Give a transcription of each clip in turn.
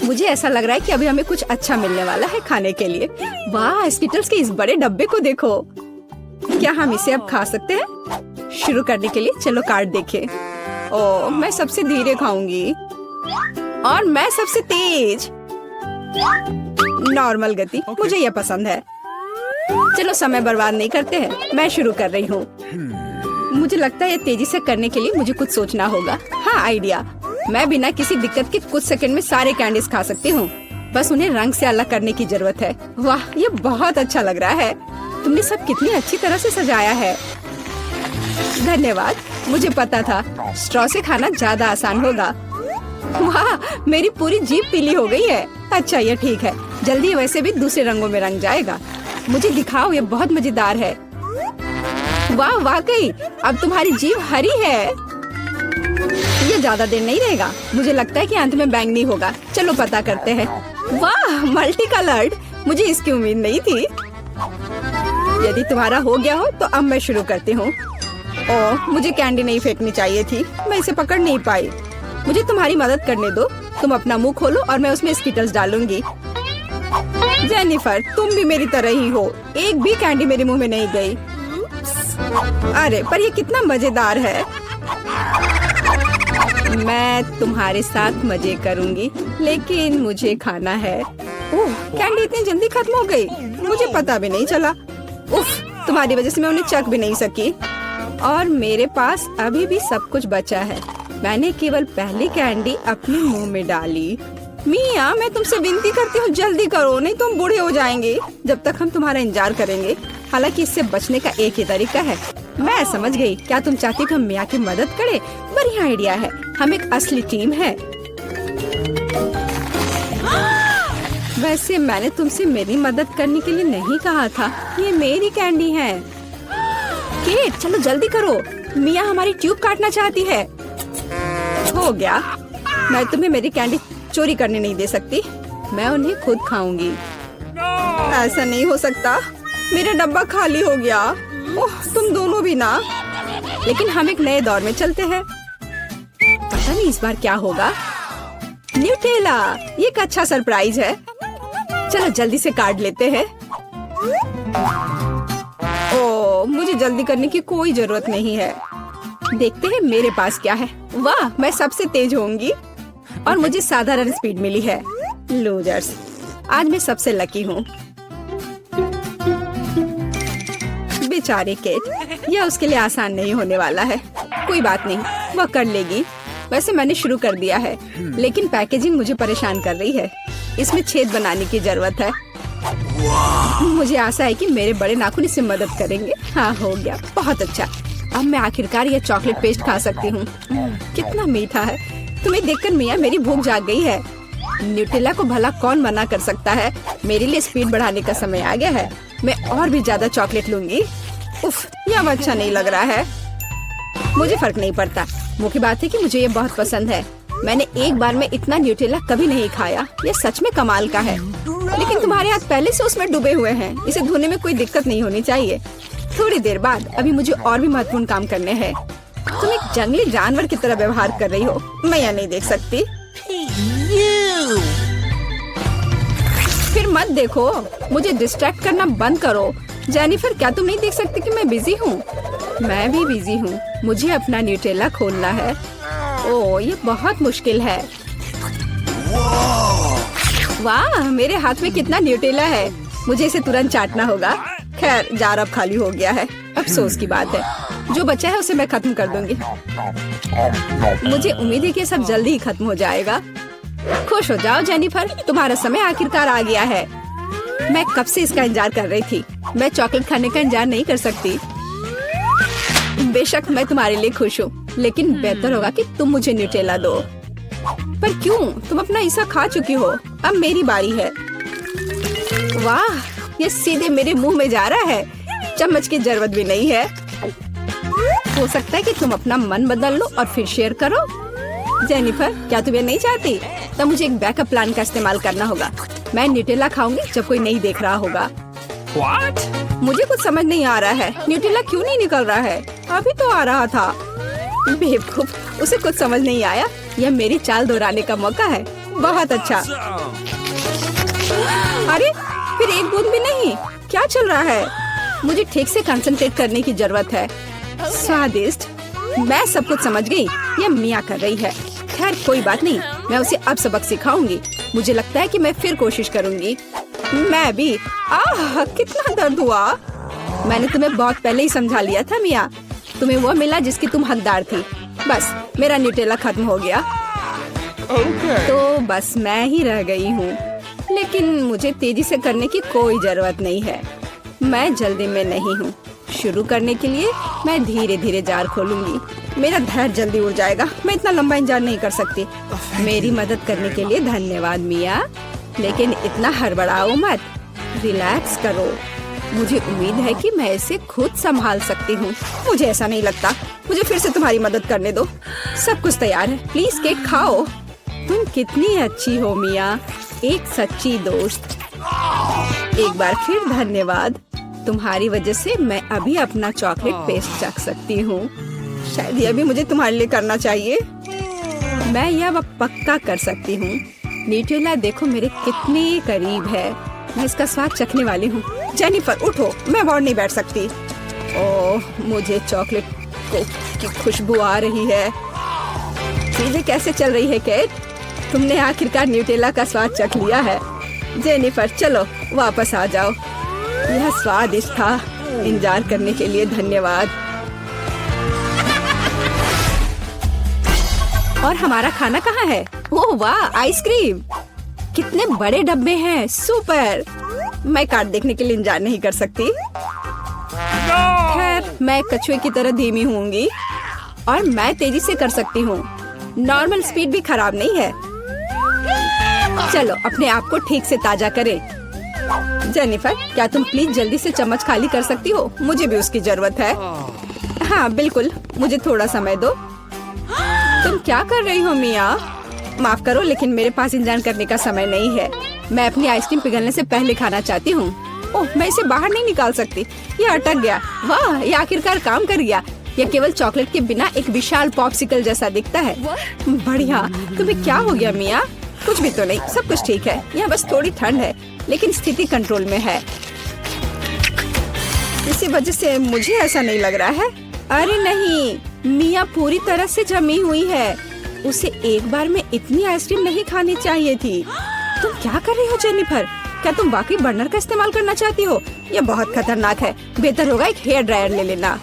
मुझे ऐसा लग रहा है कि अभी हमें कुछ अच्छा मिलने वाला है खाने के लिए। वाह, स्कीटर्स के इस बड़े डब्बे को देखो। क्या हम इसे अब खा सकते हैं? शुरू करने के लिए चलो कार्ड देखें। ओह, मैं सबसे धीरे खाऊंगी और मैं सबसे तेज। नॉर्मल गति, मुझे यह पसंद है। चलो समय बर्बाद नहीं करते हैं, मैं शुरू कर रही हूँ। मुझे लगता है ये तेजी से करने के लिए मुझे कुछ सोचना होगा। हाँ, आइडिया। मैं बिना किसी दिक्कत के कुछ सेकंड में सारे कैंडीज खा सकती हूँ। बस उन्हें रंग से अलग करने की जरूरत है। वाह, ये बहुत अच्छा लग रहा है। तुमने सब कितनी अच्छी तरह से सजाया है। धन्यवाद। मुझे पता था स्ट्रॉ से खाना ज्यादा आसान होगा। वाह, मेरी पूरी जीभ पीली हो गई है। अच्छा, ये ठीक है। जल्दी वैसे भी दूसरे रंगों में रंग जाएगा। मुझे दिखाओ, ये बहुत मजेदार है। वाह, वाकई अब तुम्हारी जीभ हरी है। ये ज्यादा देर नहीं रहेगा। मुझे लगता है कि अंत में बैंगनी होगा। चलो पता करते हैं। वाह, मल्टी कलर्ड। मुझे इसकी उम्मीद नहीं थी। यदि तुम्हारा हो गया हो तो अब मैं शुरू करती हूँ। ओह, मुझे कैंडी नहीं फेंकनी चाहिए थी। मैं इसे पकड़ नहीं पाई। मुझे तुम्हारी मदद करने दो। तुम अपना मुंह खोलो और मैं उसमें स्कीटर्स डालूंगी। जेनिफर, तुम भी मेरी तरह ही हो। एक भी कैंडी मेरे मुंह में नहीं गई। अरे, पर ये कितना मजेदार है। मैं तुम्हारे साथ मजे करूंगी, लेकिन मुझे खाना है। ओह, कैंडी इतनी जल्दी खत्म हो गई। मुझे पता भी नहीं चला। उफ, तुम्हारी वजह से मैं उन्हें चख भी नहीं सकी। और मेरे पास अभी भी सब कुछ बचा है। मैंने केवल पहली कैंडी अपने मुंह में डाली। मिया, मैं तुमसे विनती करती हूँ, जल्दी करो, नहीं तो हम बूढ़े हो जाएंगे जब तक हम तुम्हारा इंतजार करेंगे। हालांकि इससे बचने का एक ही तरीका है। मैं समझ गई। क्या तुम चाहती हो कि हम मिया की मदद करें? बढ़िया आइडिया है। हम एक असली टीम है। वैसे मैंने तुमसे मेरी मदद करने के लिए नहीं कहा था। ये मेरी कैंडी है। केट, चलो जल्दी करो। मिया हमारी ट्यूब काटना चाहती है। हो गया। मैं तुम्हें मेरी कैंडी चोरी करने नहीं दे सकती। मैं उन्हें खुद खाऊंगी। ऐसा नहीं हो सकता। मेरा डब्बा खाली हो गया। ओह, तुम दोनों भी ना। लेकिन हम एक नए दौर में चलते हैं। पता नहीं इस बार क्या होगा। न्यूटेला, ये एक अच्छा सरप्राइज है। चलो जल्दी से काट लेते हैं। ओह, मुझे जल्दी करने की कोई जरूरत नहीं है। देखते हैं मेरे पास क्या है। वाह, मैं सबसे तेज होंगी और मुझे साधारण स्पीड मिली है। लूजर्स, आज मैं सबसे लकी हूँ। बेचारे केट, यह उसके लिए आसान नहीं होने वाला है। कोई बात नहीं, वह कर लेगी। वैसे मैंने शुरू कर दिया है, लेकिन पैकेजिंग मुझे परेशान कर रही है। इसमें छेद बनाने की जरूरत है। मुझे आशा है कि मेरे बड़े नाखून इससे मदद करेंगे। हाँ, हो गया। बहुत अच्छा। अब मैं आखिरकार यह चॉकलेट पेस्ट खा सकती हूँ। कितना मीठा है। तुम्हें देखकर मिया मेरी भूख जाग गई है। न्यूटेला को भला कौन मना कर सकता है। मेरे लिए स्पीड बढ़ाने का समय आ गया है। मैं और भी ज्यादा चॉकलेट लूंगी। उफ, यह अच्छा नहीं लग रहा है। मुझे फर्क नहीं पड़ता। मुख्य बात है कि मुझे ये बहुत पसंद है। मैंने एक बार में इतना न्यूटेला कभी नहीं खाया। ये सच में कमाल का है। लेकिन तुम्हारे हाथ पहले से उसमें डूबे हुए हैं। इसे धोने में कोई दिक्कत नहीं होनी चाहिए। थोड़ी देर बाद अभी मुझे और भी महत्वपूर्ण काम करने हैं। तुम एक जंगली जानवर की तरह व्यवहार कर रही हो। मैं यह नहीं देख सकती। फिर मत देखो। मुझे डिस्ट्रैक्ट करना बंद करो। जेनिफर, क्या तुम नहीं देख सकती कि मैं बिजी हूँ? मैं भी बिजी हूँ। मुझे अपना न्यूटेला खोलना है। ओह, ये बहुत मुश्किल है। वाह, मेरे हाथ में कितना न्यूटेला है। मुझे इसे तुरंत चाटना होगा। खैर, जार अब खाली हो गया है। अफसोस की बात है। जो बचा है उसे मैं खत्म कर दूंगी। मुझे उम्मीद है कि सब जल्दी ही खत्म हो जाएगा। खुश हो जाओ जेनिफर, तुम्हारा समय आखिरकार आ गया है। मैं कब से इसका इंतजार कर रही थी। मैं चॉकलेट खाने का इंतजार नहीं कर सकती। बेशक मैं तुम्हारे लिए खुश हूँ, लेकिन बेहतर होगा कि तुम मुझे न्यूटेला दो। पर क्यों? तुम अपना हिस्सा खा चुकी हो। अब मेरी बारी है। वाह, ये सीधे मेरे मुंह में जा रहा है। चम्मच की जरूरत भी नहीं है। हो सकता है कि तुम अपना मन बदल लो और फिर शेयर करो। जेनिफर, क्या तुम ये नहीं चाहती? तब मुझे एक बैकअप प्लान का इस्तेमाल करना होगा। मैं न्यूटेला खाऊंगी जब कोई नहीं देख रहा होगा। What? मुझे कुछ समझ नहीं आ रहा है। न्यूटेला क्यों नहीं निकल रहा है? अभी तो आ रहा था। बेवकूफ, उसे कुछ समझ नहीं आया। यह मेरी चाल दोहराने का मौका है। बहुत अच्छा। अरे फिर एक बूंद भी नहीं, क्या चल रहा है? मुझे ठीक से कंसंट्रेट करने की जरूरत है। स्वादिष्ट, मैं सब कुछ समझ गई। ये मिया कर रही है। खैर कोई बात नहीं, मैं उसे अब सबक सिखाऊंगी। मुझे लगता है कि मैं फिर कोशिश करूंगी। मैं भी। आह कितना दर्द हुआ। मैंने तुम्हें बहुत पहले ही समझा लिया था मिया। तुम्हें वो मिला जिसकी तुम हकदार थी। बस मेरा न्यूटेला खत्म हो गया। तो बस मैं ही रह गई हूँ। लेकिन मुझे तेजी से करने की कोई जरूरत नहीं है। मैं जल्दी में नहीं हूँ। शुरू करने के लिए मैं धीरे धीरे जार खोलूंगी। मेरा धैर्य जल्दी उड़ जाएगा। मैं इतना लंबा इंतजार नहीं कर सकती। मेरी मदद करने के लिए धन्यवाद मिया, लेकिन इतना हड़बड़ाओ मत। रिलैक्स करो। मुझे उम्मीद है कि मैं इसे खुद संभाल सकती हूँ। मुझे ऐसा नहीं लगता। मुझे फिर से तुम्हारी मदद करने दो। सब कुछ तैयार है। प्लीज केक खाओ। तुम कितनी अच्छी हो मिया, एक सच्ची दोस्त। एक बार फिर धन्यवाद। तुम्हारी वजह से मैं अभी अपना चॉकलेट पेस्ट चख सकती हूँ। शायद यह भी मुझे तुम्हारे लिए करना चाहिए। मैं यह पक्का कर सकती हूँ। न्यूटेला देखो मेरे कितने करीब है। मैं इसका स्वाद चखने वाली हूँ। जेनिफर उठो, मैं और नहीं बैठ सकती। ओह मुझे चॉकलेट की खुशबू आ रही है। चीजें कैसे चल रही है केट? तुमने आखिरकार न्यूटेला का स्वाद चख लिया है। जेनिफर चलो वापस आ जाओ। यह स्वादिष्ट था। इंतजार करने के लिए धन्यवाद। और हमारा खाना कहाँ है? ओह वाह, आइसक्रीम। कितने बड़े डब्बे हैं। सुपर। मैं कार्ड देखने के लिए इंतजार नहीं कर सकती। खैर मैं कछुए की तरह धीमी होंगी और मैं तेजी से कर सकती हूँ। नॉर्मल स्पीड भी खराब नहीं है। चलो अपने आप को ठीक से ताजा करें। जेनिफर क्या तुम प्लीज जल्दी से चम्मच खाली कर सकती हो? मुझे भी उसकी जरूरत है। हाँ बिल्कुल, मुझे थोड़ा समय दो। तुम क्या कर रही हो मिया? माफ करो लेकिन मेरे पास इंतजार करने का समय नहीं है। मैं अपनी आइसक्रीम पिघलने से पहले खाना चाहती हूँ। ओह मैं इसे बाहर नहीं निकाल सकती। ये अटक गया। वाह ये आखिरकार काम कर गया। यह केवल चॉकलेट के बिना एक विशाल पॉप्सिकल जैसा दिखता है। बढ़िया। तुम्हें क्या हो गया मिया? कुछ भी तो नहीं, सब कुछ ठीक है। यहाँ बस थोड़ी ठंड है लेकिन स्थिति कंट्रोल में है। इसी वजह से मुझे ऐसा नहीं लग रहा है। अरे नहीं, मिया पूरी तरह से जमी हुई है। उसे एक बार में इतनी आइसक्रीम नहीं खानी चाहिए थी। तुम क्या कर रही हो जेनिफर? क्या तुम वाकई बर्नर का इस्तेमाल करना चाहती हो? यह बहुत खतरनाक है। बेहतर होगा एक हेयर ड्रायर ले लेना।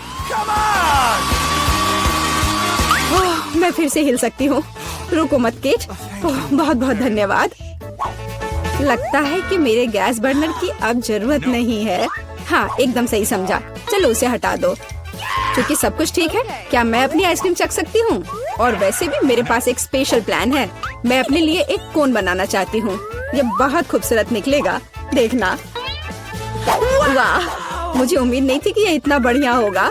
मैं फिर से हिल सकती हूँ। रुको मत केट। बहुत बहुत धन्यवाद। लगता है कि मेरे गैस बर्नर की अब जरूरत नहीं है। हाँ एकदम सही समझा। चलो उसे हटा दो। क्योंकि सब कुछ ठीक है, क्या मैं अपनी आइसक्रीम चख सकती हूँ? और वैसे भी मेरे पास एक स्पेशल प्लान है। मैं अपने लिए एक कोन बनाना चाहती हूँ। ये बहुत खूबसूरत निकलेगा, देखना। वाह मुझे उम्मीद नहीं थी कि ये इतना बढ़िया होगा।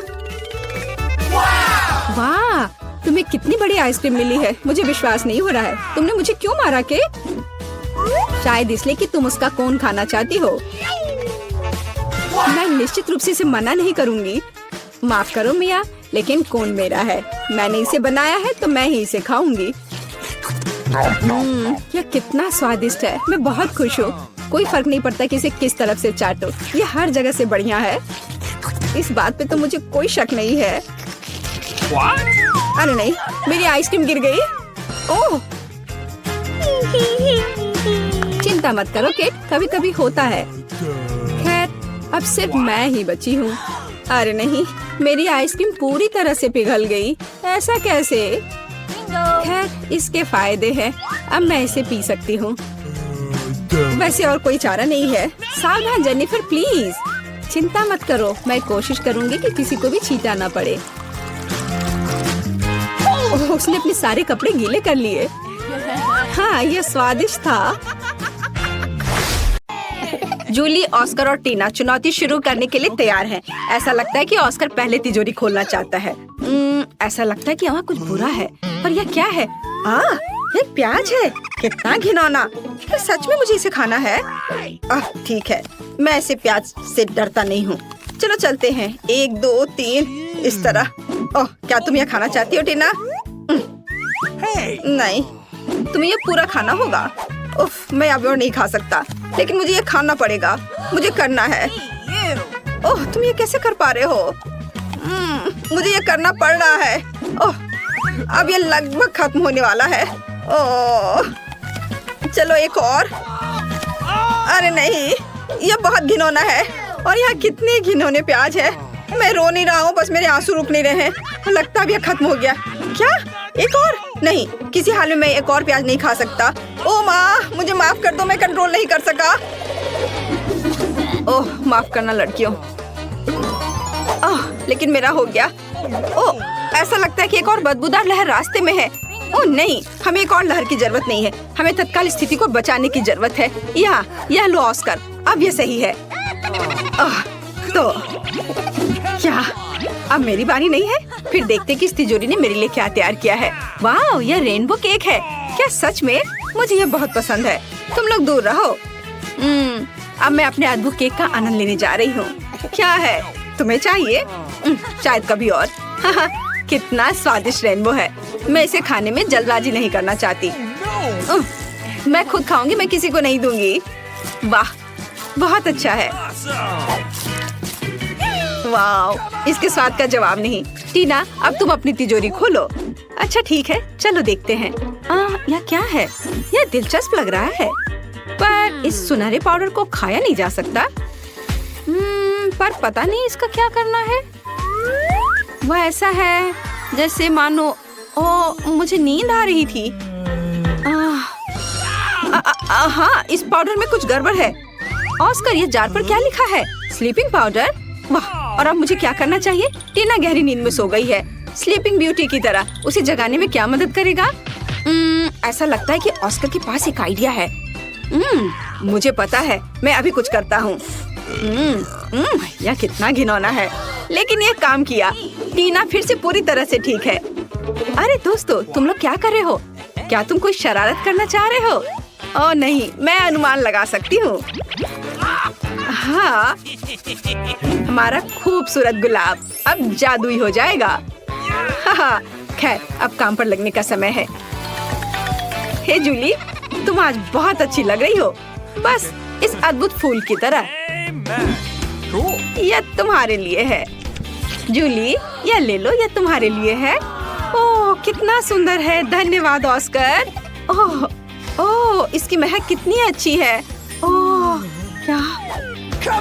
वाह तुम्हें कितनी बड़ी आइसक्रीम मिली है। मुझे विश्वास नहीं हो रहा है। तुमने मुझे क्यों मारा के? शायद इसलिए कि तुम उसका कोन खाना चाहती हो। मैं निश्चित रूप से इसे मना नहीं करूंगी। माफ करो मिया, लेकिन कोन मेरा है। मैंने इसे बनाया है तो मैं ही इसे खाऊंगी। यह कितना स्वादिष्ट है। मैं बहुत खुश हूँ। कोई फर्क नहीं पड़ता कि इसे किस तरफ से चाटो। ये हर जगह से बढ़िया है। इस बात पे तो मुझे कोई शक नहीं है। अरे नहीं, मेरी आइसक्रीम गिर गई। ओह चिंता मत करो केट, कभी कभी होता है। खैर अब सिर्फ मैं ही बची हूँ। अरे नहीं, मेरी आइसक्रीम पूरी तरह से पिघल गई। ऐसा कैसे? खैर इसके फायदे हैं। अब मैं इसे पी सकती हूँ। वैसे और कोई चारा नहीं है। सावधान जेनिफर प्लीज। चिंता मत करो, मैं कोशिश करूँगी कि किसी को भी छींटा ना पड़े। उसने अपने सारे कपड़े गीले कर लिए। हाँ यह स्वादिष्ट था। जूली, ऑस्कर और टीना चुनौती शुरू करने के लिए तैयार हैं। ऐसा लगता है कि ऑस्कर पहले तिजोरी खोलना चाहता है। ऐसा लगता है कि वहाँ कुछ बुरा है। पर यह क्या है? एक प्याज है। कितना घिनौना। क्या सच में मुझे इसे खाना है? ठीक है, मैं इसे प्याज से डरता नहीं हूँ। चलो चलते हैं। 1 2 3 इस तरह। ओह क्या तुम यह खाना चाहती हो टीना? नहीं, तुम्हें ये पूरा खाना होगा। उफ, मैं अब और नहीं खा सकता, लेकिन मुझे ये खाना पड़ेगा। मुझे करना है। ओह, तुम ये कैसे कर पा रहे हो? मुझे ये करना पड़ रहा है। ओह, अब ये लगभग खत्म होने वाला है। ओह, चलो एक और। अरे नहीं, ये बहुत घिनौना है और यहाँ कितने घिनौने प्याज है। मैं रो नहीं रहा हूँ, बस मेरे आंसू रुक नहीं रहे हैं। लगता है अब ये खत्म हो गया। क्या? एक और? नहीं, किसी हाल में मैं एक और प्याज नहीं खा सकता। ओह माँ, मुझे माफ कर दो, मैं कंट्रोल नहीं कर सका। ओह, माफ करना लड़कियों। ओह, लेकिन मेरा हो गया। ओह, ऐसा लगता है कि एक और बदबूदार लहर रास्ते में है। ओह नहीं, हमें एक और लहर की जरूरत नहीं है। हमें तत्काल स्थिति को बचाने की जरूरत है। यह लो ऑस्कर, अब ये सही है। तो क्या अब मेरी बारी नहीं है? फिर देखते कि इस तिजोरी ने मेरे लिए क्या तैयार किया है। वाह, यह रेनबो केक है। क्या सच में? मुझे यह बहुत पसंद है। तुम लोग दूर रहो। अब मैं अपने अद्भुत केक का आनंद लेने जा रही हूँ। क्या है, तुम्हें चाहिए? शायद कभी और। कितना स्वादिष्ट रेनबो है। मैं इसे खाने में जल्दबाजी नहीं करना चाहती। मैं खुद खाऊंगी, मैं किसी को नहीं दूंगी। वाह, बहुत अच्छा है। वाह, इसके स्वाद का जवाब नहीं। टीना, अब तुम अपनी तिजोरी खोलो। अच्छा ठीक है, चलो देखते हैं। यह क्या है? यह दिलचस्प लग रहा है, पर इस सुनहरे पाउडर को खाया नहीं जा सकता। पर पता नहीं इसका क्या करना है। वह ऐसा है जैसे मानो मुझे नींद आ रही थी। हाँ, इस पाउडर में कुछ गड़बड़ है। ऑस्कर, ये जार पर क्या लिखा है? Sleeping powder. वाह, और अब मुझे क्या करना चाहिए? टीना गहरी नींद में सो गई है, स्लीपिंग ब्यूटी की तरह। उसे जगाने में क्या मदद करेगा? ऐसा लगता है कि ऑस्कर के पास एक आइडिया है। मुझे पता है, मैं अभी कुछ करता हूँ। यह कितना घिनौना है, लेकिन यह काम किया। टीना फिर से पूरी तरह से ठीक है। अरे दोस्तों, तुम लोग क्या कर रहे हो? क्या तुम कोई शरारत करना चाह रहे हो? ओह नहीं, मैं अनुमान लगा सकती हूँ। हाँ, हमारा खूबसूरत गुलाब अब जादुई हो जाएगा। खैर, अब काम पर लगने का समय है। हे जूली, तुम आज बहुत अच्छी लग रही हो, बस इस अद्भुत फूल की तरह। यह तुम्हारे लिए है। जूली, यह ले लो, यह तुम्हारे लिए है। ओह, कितना सुंदर है। धन्यवाद ऑस्कर। ओह, इसकी महक कितनी अच्छी है। ओह, क्या?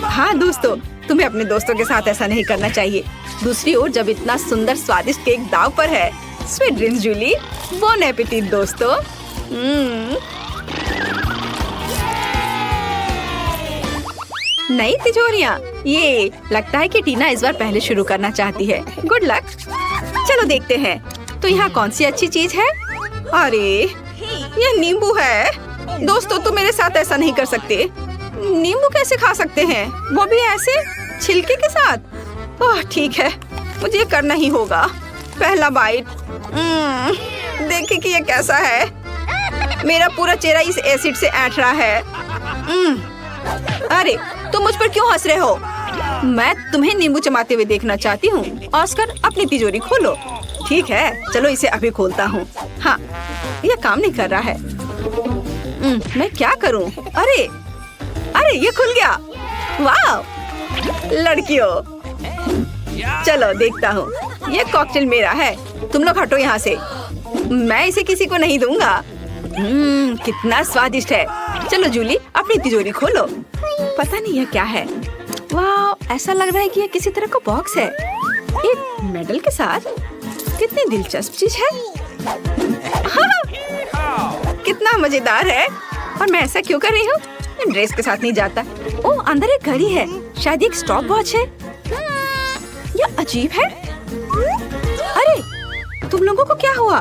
हाँ दोस्तों, तुम्हें अपने दोस्तों के साथ ऐसा नहीं करना चाहिए। दूसरी ओर जब इतना सुंदर स्वादिष्ट केक दाव पर है। Sweet dreams Julie. Bon appetit दोस्तों। नई तिजोरियाँ। ये लगता है कि टीना इस बार पहले शुरू करना चाहती है। Good luck. चलो देखते हैं, तो यहाँ कौन सी अच्छी चीज है? अरे, ये नींबू है। दोस्तों, तुम मेरे साथ ऐसा नहीं कर सकते। नींबू कैसे खा सकते हैं, वो भी ऐसे छिलके के साथ? ओह ठीक है, मुझे करना ही होगा। पहला बाइट। देखिए कि ये कैसा है। मेरा पूरा चेहरा इस एसिड से ऐंठ रहा है। अरे, तुम मुझ पर क्यों हंस रहे हो? मैं तुम्हें नींबू चबाते हुए देखना चाहती हूँ। ऑस्कर, अपनी तिजोरी खोलो। ठीक है, चलो इसे अभी खोलता हूँ। हाँ, यह काम नहीं कर रहा है। मैं क्या करूँ? अरे, ये खुल गया। वाह लड़कियों, चलो देखता हूँ। ये कॉकटेल मेरा है, तुम लोग हटो यहाँ से। मैं इसे किसी को नहीं दूंगा। कितना स्वादिष्ट है। चलो जूली, अपनी तिजोरी खोलो। पता नहीं यह क्या है। वाह, ऐसा लग रहा है कि यह किसी तरह का बॉक्स है, एक मेडल के साथ। कितनी दिलचस्प चीज है। कितना मजेदार है। और मैं ऐसा क्यों कर रही हूँ? ड्रेस के साथ नहीं जाता। ओह, अंदर एक घड़ी है, शायद एक स्टॉप वॉच है। यह अजीब है। अरे, तुम लोगों को क्या हुआ?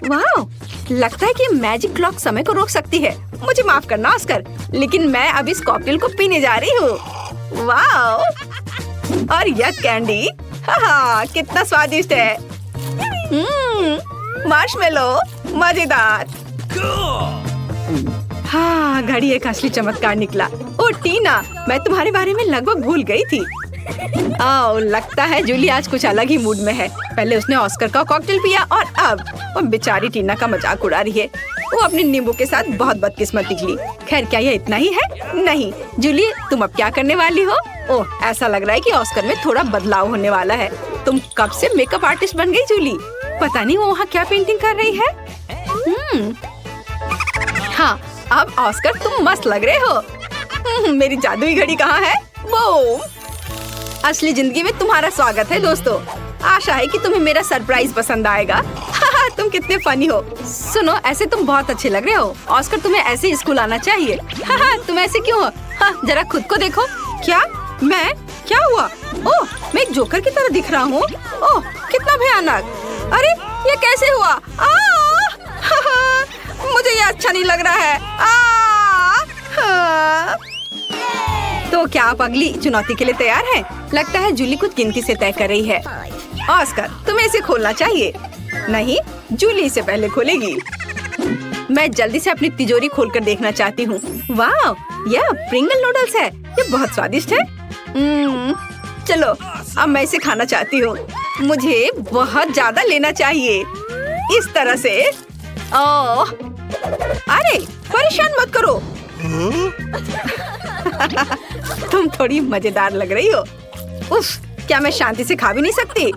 वाह, लगता है कि मैजिक क्लॉक समय को रोक सकती है। मुझे माफ करना ऑस्कर, लेकिन मैं अब इस कॉकटेल को पीने जा रही हूँ। वाह, और यह कैंडी, कितना स्वादिष्ट है। मार्शमेलो, मजेदार। हाँ, घड़ी एक असली चमत्कार निकला। ओ टीना, मैं तुम्हारे बारे में लगभग भूल गई थी। लगता है जूली आज कुछ अलग ही मूड में है। पहले उसने ऑस्कर का कॉकटेल पिया और अब वो बेचारी टीना का मजाक उड़ा रही है। वो अपने नींबू के साथ बहुत बदकिस्मत निकली। खैर क्या ये इतना ही है? नहीं जूली, तुम अब क्या करने वाली हो? ओह, ऐसा लग रहा है कि ऑस्कर में थोड़ा बदलाव होने वाला है। तुम कब से मेकअप आर्टिस्ट बन गई जूली? पता नहीं वो वहाँ क्या पेंटिंग कर रही है। हाँ, अब ऑस्कर तुम मस्त लग रहे हो। मेरी जादुई घड़ी कहाँ है? वो असली जिंदगी में तुम्हारा स्वागत है दोस्तों। आशा है कि तुम्हें मेरा सरप्राइज पसंद आएगा। तुम कितने फनी हो। सुनो, ऐसे तुम बहुत अच्छे लग रहे हो। ऑस्कर तुम्हें ऐसे स्कूल आना चाहिए। तुम ऐसे क्यों हो? जरा खुद को देखो। क्या? मैं? क्या हुआ? ओह, मैं एक जोकर की तरह दिख रहा हूँ। ओह, कितना भयानक। अरे ये कैसे हुआ? मुझे ये अच्छा नहीं लग रहा है। तो क्या आप अगली चुनौती के लिए तैयार हैं? लगता है जूली कुछ गिनती से तय कर रही है। ऑस्कर, तुम्हें इसे खोलना चाहिए। नहीं, जूली इसे पहले खोलेगी। मैं जल्दी से अपनी तिजोरी खोलकर देखना चाहती हूँ। वाह, यह प्रिंगल नूडल्स है। ये बहुत स्वादिष्ट है। चलो, अब मैं इसे खाना चाहती हूँ। मुझे बहुत ज्यादा लेना चाहिए। इस तरह से। ओह, अरे परेशान मत करो। तुम थोड़ी मजेदार लग रही हो। उफ, क्या मैं शांति से खा भी नहीं सकती?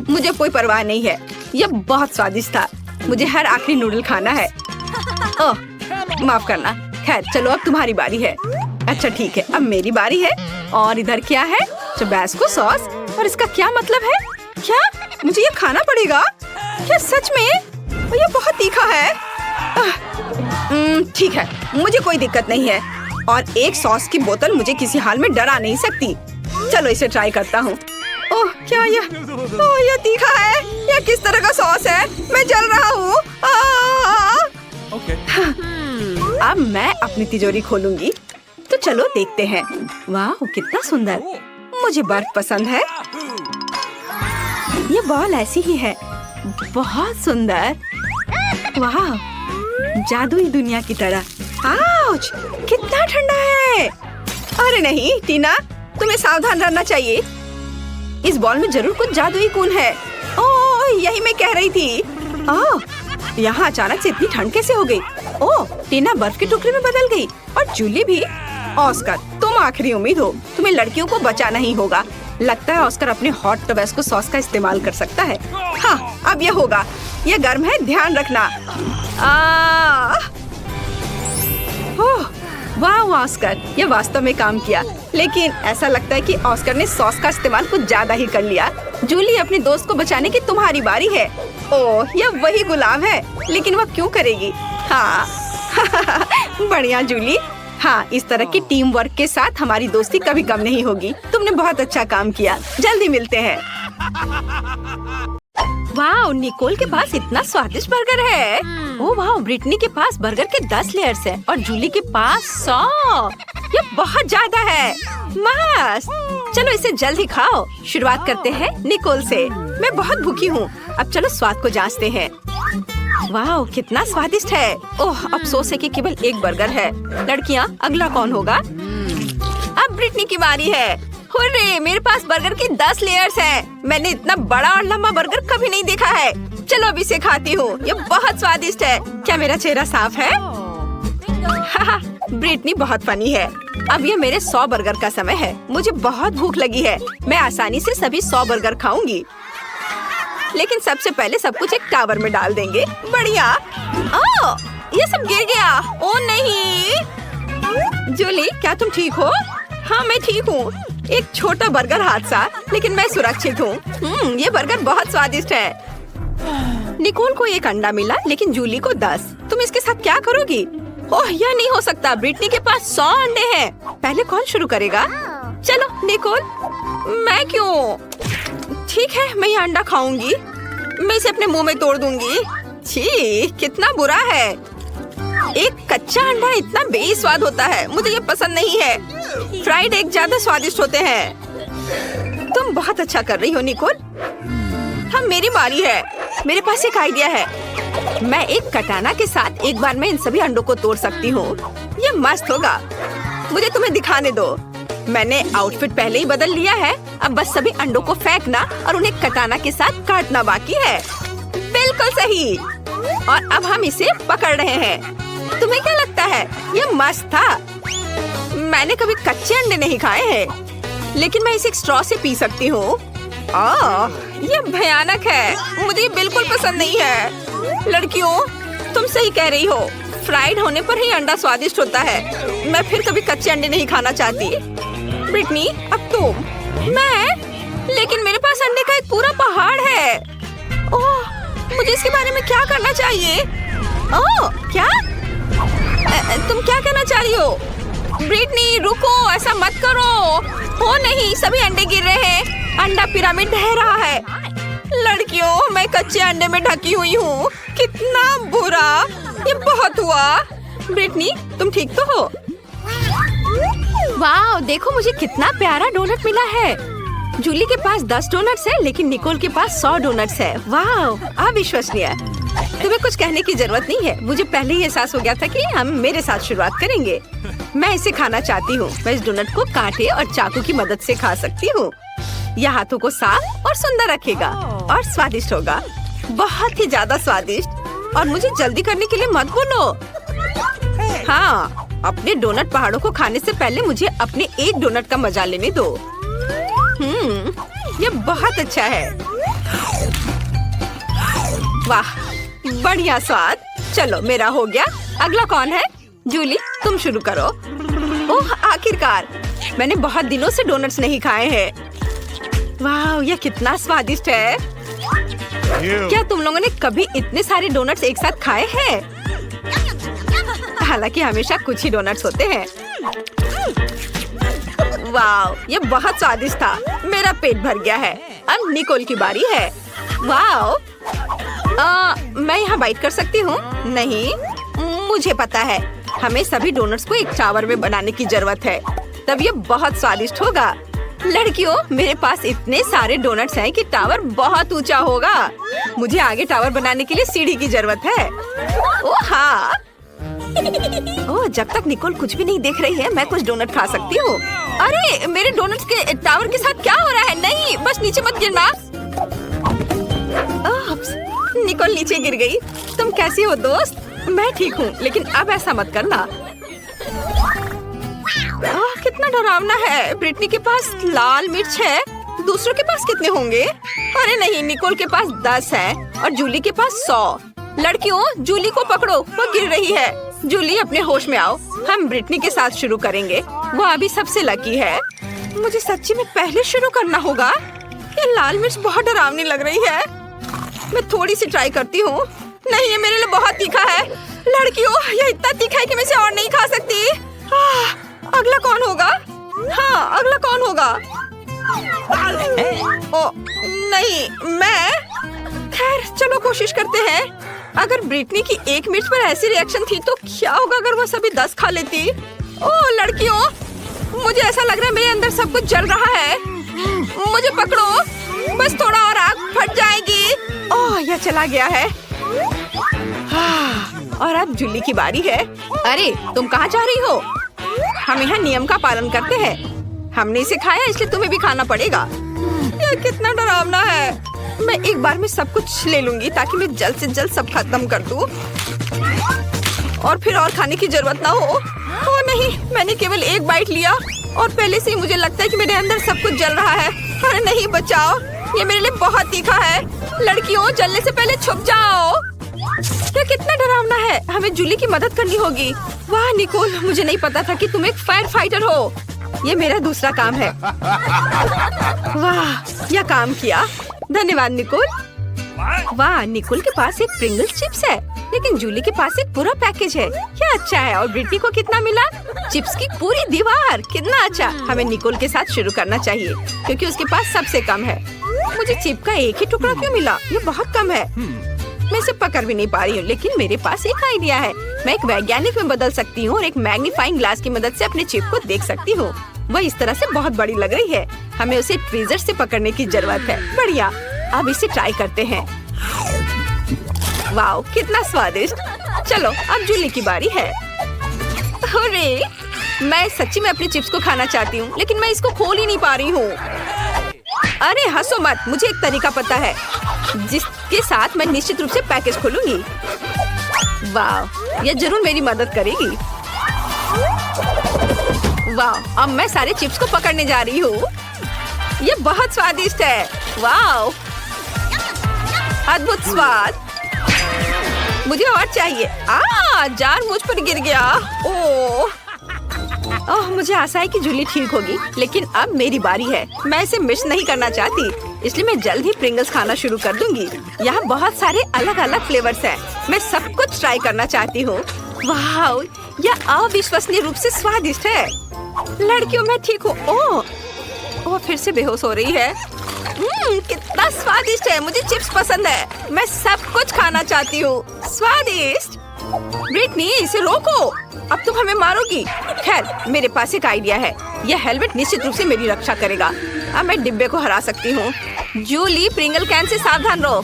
मुझे कोई परवाह नहीं है। यह बहुत स्वादिष्ट था। मुझे हर आखिरी नूडल खाना है। ओह, माफ करना। खैर चलो, अब तुम्हारी बारी है। अच्छा ठीक है, अब मेरी बारी है। और इधर क्या है? Tabasco sauce. और इसका क्या मतलब है? क्या मुझे ये खाना पड़ेगा? क्या सच में? ये बहुत तीखा है। ठीक है, मुझे कोई दिक्कत नहीं है। और एक सॉस की बोतल मुझे किसी हाल में डरा नहीं सकती। चलो इसे ट्राई करता हूँ। ओह, क्या ये तीखा है? यह किस तरह का सॉस है? मैं जल रहा हूँ। अब मैं अपनी तिजोरी खोलूंगी। तो चलो देखते हैं। वाह, कितना सुंदर। मुझे बर्फ पसंद है। ये बॉल ऐसी ही है। बहुत सुंदर। वाह, जादुई दुनिया की तरह। आउच, कितना ठंडा है। अरे नहीं टीना, तुम्हें सावधान रहना चाहिए। इस बॉल में जरूर कुछ जादुई गुण है। ओह, यही मैं कह रही थी। ओह, यहाँ अचानक से इतनी ठंड कैसे हो गई? ओह, टीना बर्फ के टुकड़े में बदल गई। और जूली भी। ऑस्कर, तुम आखिरी उम्मीद हो। तुम्हें लड़कियों को बचाना ही होगा। लगता है ऑस्कर अपने हॉट टबैस्को सॉस का इस्तेमाल कर सकता है। हाँ, अब यह होगा। यह गर्म है, ध्यान रखना। वाह ऑस्कर, यह वास्तव में काम किया। लेकिन ऐसा लगता है कि ऑस्कर ने सॉस का इस्तेमाल कुछ ज्यादा ही कर लिया। जूली, अपने दोस्त को बचाने की तुम्हारी बारी है। ओह, यह वही गुलाम है। लेकिन वह क्यों करेगी? हाँ बढ़िया जूली। हाँ, इस तरह की टीम वर्क के साथ हमारी दोस्ती कभी कम नहीं होगी। तुमने बहुत अच्छा काम किया। जल्दी मिलते हैं। वाह, निकोल के पास इतना स्वादिष्ट बर्गर है। ओह वाह, ब्रिटनी के पास बर्गर के 10 लेयर्स हैं और जूली के पास 100। ये बहुत ज्यादा है। मस्त। चलो इसे जल्दी खाओ। शुरुआत करते हैं निकोल से। मैं बहुत भूखी हूँ। अब चलो स्वाद को जांचते हैं। वाह, कितना स्वादिष्ट है। ओह, अफसोस है कि केवल एक बर्गर है। लड़कियाँ, अगला कौन होगा? अब ब्रिटनी की बारी है। हुर्रे, मेरे पास बर्गर के 10 लेयर्स हैं। मैंने इतना बड़ा और लंबा बर्गर कभी नहीं देखा है। चलो अब इसे खाती हूँ। ये बहुत स्वादिष्ट है। क्या मेरा चेहरा साफ है? ब्रिटनी बहुत फनी है। अब ये मेरे 100 बर्गर का समय है। मुझे बहुत भूख लगी है। मैं आसानी से सभी 100 बर्गर खाऊंगी। लेकिन सबसे पहले सब कुछ एक टावर में डाल देंगे। बढ़िया। ओह, ये सब गिर गया। ओह नहीं। जूली, क्या तुम ठीक हो? हाँ, मैं ठीक हूँ। एक छोटा बर्गर हादसा, लेकिन मैं सुरक्षित हूँ। ये बर्गर बहुत स्वादिष्ट है। निकोल को 1 अंडा मिला, लेकिन जूली को 10। तुम इसके साथ क्या करोगी? ओह, यह नहीं हो सकता। ब्रिटनी के पास 100 अंडे हैं। पहले कौन शुरू करेगा? चलो निकोल। मैं क्यों? ठीक है, मैं ये अंडा खाऊंगी। मैं इसे अपने मुंह में तोड़ दूंगी। छी, कितना बुरा है। एक कच्चा अंडा इतना बेस्वाद होता है। मुझे ये पसंद नहीं है। फ्राइड एग ज्यादा स्वादिष्ट होते हैं। तुम बहुत अच्छा कर रही हो निकोल। हाँ, मेरी बारी है। मेरे पास एक आइडिया है। मैं एक कटाना के साथ एक बार में इन सभी अंडों को तोड़ सकती हूँ। ये मस्त होगा। मुझे तुम्हें दिखाने दो। मैंने आउटफिट पहले ही बदल लिया है। अब बस सभी अंडों को फेंकना और उन्हें कटाना के साथ काटना बाकी है। बिल्कुल सही। और अब हम इसे पकड़ रहे हैं। तुम्हें क्या लगता है ये मस्त था? मैंने कभी कच्चे अंडे नहीं खाए हैं, लेकिन मैं इसे एक स्ट्रॉ से पी सकती हूँ। ये भयानक है, मुझे ये बिल्कुल पसंद नहीं है। लड़कियों, तुम सही कह रही हो, फ्राइड होने पर ही अंडा स्वादिष्ट होता है। मैं फिर कभी कच्चे अंडे नहीं खाना चाहती। ब्रिटनी, अब तुम। मैं? लेकिन मेरे पास अंडे का एक पूरा पहाड़ है। ओह, मुझे इसके बारे में क्या करना चाहिए? ओह, क्या? तुम क्या कहना चाह रही हो? ब्रिटनी, रुको, ऐसा मत करो। हो नहीं, सभी अंडे गिर रहे हैं। अंडा पिरामिड ढह रहा है। लड़कियों, मैं कच्चे अंडे में ढकी हुई हूँ। कितना बुरा, ये बहुत हुआ। ब्रिटनी, तुम ठीक तो हो? वाह, देखो मुझे कितना प्यारा डोनट मिला है। जूली के पास 10 डोनट्स है, लेकिन निकोल के पास 100 डोनट्स है। वाह, अविश्वसनीय। तुम्हें कुछ कहने की जरूरत नहीं है, मुझे पहले ही एहसास हो गया था कि हम मेरे साथ शुरुआत करेंगे। मैं इसे खाना चाहती हूँ। मैं इस डोनट को कांटे और चाकू की मदद से खा सकती हूँ। यह हाथों को साफ और सुंदर रखेगा और स्वादिष्ट होगा, बहुत ही ज्यादा स्वादिष्ट। और मुझे जल्दी करने के लिए मत बोलो। हाँ, अपने डोनट पहाड़ों को खाने से पहले मुझे अपने एक डोनट का मजा लेने दो। ये बहुत अच्छा है। वाह, बढ़िया स्वाद। चलो, मेरा हो गया। अगला कौन है? जूली, तुम शुरू करो। ओह, आखिरकार। मैंने बहुत दिनों से डोनट्स नहीं खाए हैं। वाह, यह कितना स्वादिष्ट है। क्या तुम लोगों ने कभी इतने सारे डोनट्स एक साथ खाए हैं? हालांकि हमेशा कुछ ही डोनट्स होते हैं। वाह, ये बहुत स्वादिष्ट था। मेरा पेट भर गया है। अब निकोल की बारी है। वाह, मैं यहाँ बाइट कर सकती हूँ? नहीं, मुझे पता है। हमें सभी डोनट्स को एक टावर में बनाने की जरूरत है, तब ये बहुत स्वादिष्ट होगा। लड़कियों, मेरे पास इतने सारे डोनट्स हैं कि टावर बहुत ऊंचा होगा। मुझे आगे टावर बनाने के लिए सीढ़ी की जरूरत है। ओह हाँ। ओह, जब तक निकोल कुछ भी नहीं देख रही है, मैं कुछ डोनट खा सकती हूँ। अरे, मेरे डोनट्स के टावर के साथ क्या हो रहा है? नहीं, बस नीचे मत गिरना। निकोल नीचे गिर गई। तुम कैसी हो दोस्त? मैं ठीक हूँ, लेकिन अब ऐसा मत करना। कितना डरावना है। ब्रिटनी के पास लाल मिर्च है, दूसरों के पास कितने होंगे? अरे नहीं, निकोल के पास 10 है और जूली के पास 100। लड़कियों, जूली को पकड़ो, वो गिर रही है। जूली, अपने होश में आओ। हम ब्रिटनी के साथ शुरू करेंगे, वो अभी सबसे लकी है। मुझे सच्ची में पहले शुरू करना होगा। ये लाल मिर्च बहुत डरावनी लग रही है। मैं थोड़ी सी ट्राई करती हूँ। नहीं, ये मेरे लिए बहुत तीखा है। लड़कियों, ये इतना तीखा है कि मैं इसे और नहीं खा सकती। अगला कौन होगा? हाँ, अगला कौन होगा? ओ नहीं, मैं। खैर, चलो कोशिश करते हैं। अगर ब्रिटनी की एक मिर्च पर ऐसी रिएक्शन थी तो क्या होगा अगर वो सभी 10 खा लेती? ओह लड़कियों, मुझे ऐसा लग रहा है मेरे अंदर सब कुछ जल रहा है। मुझे पकड़ो, बस थोड़ा और आग फट जाएगी। ओह, यह चला गया है। और अब जूली की बारी है। अरे, तुम कहाँ जा रही हो? हम यहाँ नियम का पालन करते हैं। हमने इसे खाया, इसलिए तुम्हें भी खाना पड़ेगा। यह कितना डरावना है। मैं एक बार में सब कुछ ले लूंगी ताकि मैं जल्द से जल्द सब खत्म कर दूं और फिर और खाने की जरूरत ना हो। ओ नहीं, मैंने केवल एक बाइट लिया और पहले से ही मुझे लगता है कि मेरे अंदर सब कुछ जल रहा है। अरे नहीं, बचाओ, ये मेरे लिए बहुत तीखा है। लड़कियों, जलने से पहले छुप जाओ। ये कितना डरावना है। हमें जूली की मदद करनी होगी। वाह निकोल, मुझे नहीं पता था कि तुम एक फायर फाइटर हो। ये मेरा दूसरा काम है। वाह, यह काम किया। धन्यवाद निकोल। वाह, निकोल के पास एक प्रिंगल्स चिप्स है, लेकिन जूली के पास एक पूरा पैकेज है। क्या अच्छा है। और ब्रिटनी को कितना मिला? चिप्स की पूरी दीवार। कितना अच्छा। हमें निकोल के साथ शुरू करना चाहिए क्योंकि उसके पास सबसे कम है। मुझे चिप का एक ही टुकड़ा क्यों मिला? ये बहुत कम है। मैं इसे पकड़ भी नहीं पा रही हूँ, लेकिन मेरे पास एक आइडिया है। मैं एक वैज्ञानिक में बदल सकती हूँ और एक मैग्नीफाइंग ग्लास की मदद से अपने चिप को देख सकती हूँ। वह इस तरह से बहुत बड़ी लग रही है। हमें उसे ट्वीजर से पकड़ने की जरूरत है। बढ़िया, अब इसे ट्राई करते हैं। वाओ, कितना स्वादिष्ट। चलो, अब जूली की बारी है। अरे, मैं सच्ची में अपनी चिप्स को खाना चाहती हूँ, लेकिन मैं इसको खोल ही नहीं पा रही हूँ। अरे हंसो मत, मुझे एक तरीका पता है इसके साथ मैं निश्चित रूप से पैकेज खोलूंगी। वाह, यह जरूर मेरी मदद करेगी। वाह, अब मैं सारे चिप्स को पकड़ने जा रही हूँ। ये बहुत स्वादिष्ट है। वाह, अद्भुत स्वाद। मुझे और चाहिए। जार मुझ पर गिर गया। ओह, मुझे आशा है कि जूली ठीक होगी, लेकिन अब मेरी बारी है। मैं इसे मिस नहीं करना चाहती, इसलिए मैं जल्द ही प्रिंगल्स खाना शुरू कर दूंगी। यहाँ बहुत सारे अलग अलग फ्लेवर्स हैं। मैं सब कुछ ट्राई करना चाहती हूँ। वाह, यह अविश्वसनीय रूप से स्वादिष्ट है। लड़कियों, मैं ठीक हूँ। ओह, फिर से बेहोश हो रही है। कितना स्वादिष्ट है। मुझे चिप्स पसंद है। मैं सब कुछ खाना चाहती हूँ। स्वादिष्ट। ब्रिटनी, इसे रोको। अब तुम हमें मारोगी। खैर, मेरे पास एक आइडिया है। यह हेलमेट निश्चित रूप से मेरी रक्षा करेगा। अब मैं डिब्बे को हरा सकती हूँ। जूली, प्रिंगल कैन से सावधान रहो।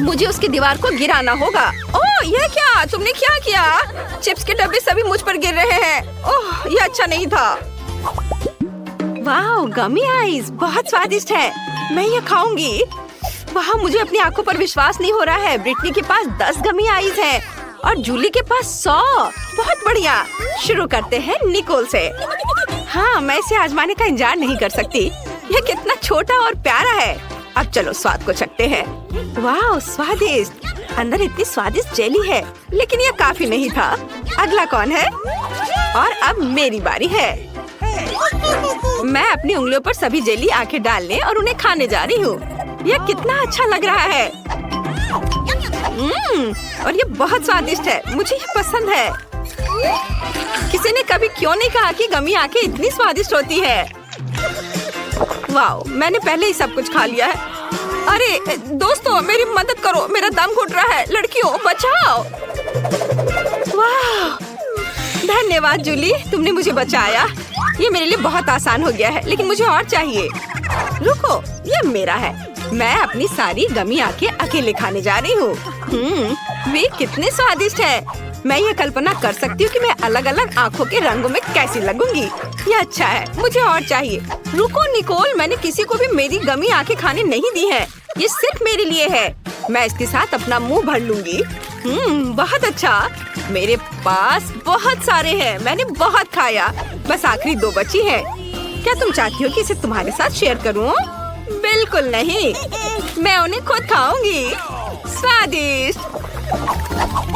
मुझे उसकी दीवार को गिराना होगा। ओह, यह क्या? तुमने क्या किया? चिप्स के डब्बे सभी मुझ पर गिर रहे हैं। ओह, यह अच्छा नहीं था। वाह, गमी आइस बहुत स्वादिष्ट है। मैं ये खाऊंगी। वाह, मुझे अपनी आंखों पर विश्वास नहीं हो रहा है। ब्रिटनी के पास 10 गमी आइस है और जूली के पास 100। बहुत बढ़िया। शुरू करते हैं निकोल से। हाँ, मैं इसे आजमाने का इंतजार नहीं कर सकती। यह कितना छोटा और प्यारा है। अब चलो स्वाद को चखते हैं। वाह, स्वादिष्ट। अंदर इतनी स्वादिष्ट जेली है, लेकिन यह काफी नहीं था। अगला कौन है? और अब मेरी बारी है। मैं अपनी उंगलियों पर सभी जेली आंखें डालने और उन्हें खाने जा रही हूँ। यह कितना अच्छा लग रहा है। और ये बहुत स्वादिष्ट है। मुझे ये पसंद है। किसी ने कभी क्यों नहीं कहा कि गमी आंखें इतनी स्वादिष्ट होती है। वाह, मैंने पहले ही सब कुछ खा लिया है। अरे दोस्तों, मेरी मदद करो। मेरा दम घुट रहा है। लड़कियों, बचाओ। वाह, धन्यवाद जूली, तुमने मुझे बचाया। ये मेरे लिए बहुत आसान हो गया है, लेकिन मुझे और चाहिए। रुको, ये मेरा है। मैं अपनी सारी गमी आंखें अकेले खाने जा रही हूँ। वे कितने स्वादिष्ट है। मैं ये कल्पना कर सकती हूँ कि मैं अलग अलग आँखों के रंगों में कैसी लगूंगी। ये अच्छा है, मुझे और चाहिए। रुको निकोल, मैंने किसी को भी मेरी गमी आंखें खाने नहीं दी है। ये सिर्फ मेरे लिए है। मैं इसके साथ अपना मुंह भर लूंगी। बहुत अच्छा। मेरे पास बहुत सारे हैं। मैंने बहुत खाया। बस आखिरी 2 बची है। क्या तुम चाहती हो कि इसे तुम्हारे साथ शेयर करूं? बिल्कुल नहीं, मैं उन्हें खुद खाऊंगी। स्वादिष्ट।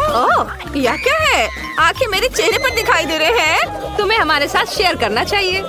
ओह, यह क्या है? आंखें मेरे चेहरे पर दिखाई दे रहे हैं। तुम्हें हमारे साथ शेयर करना चाहिए।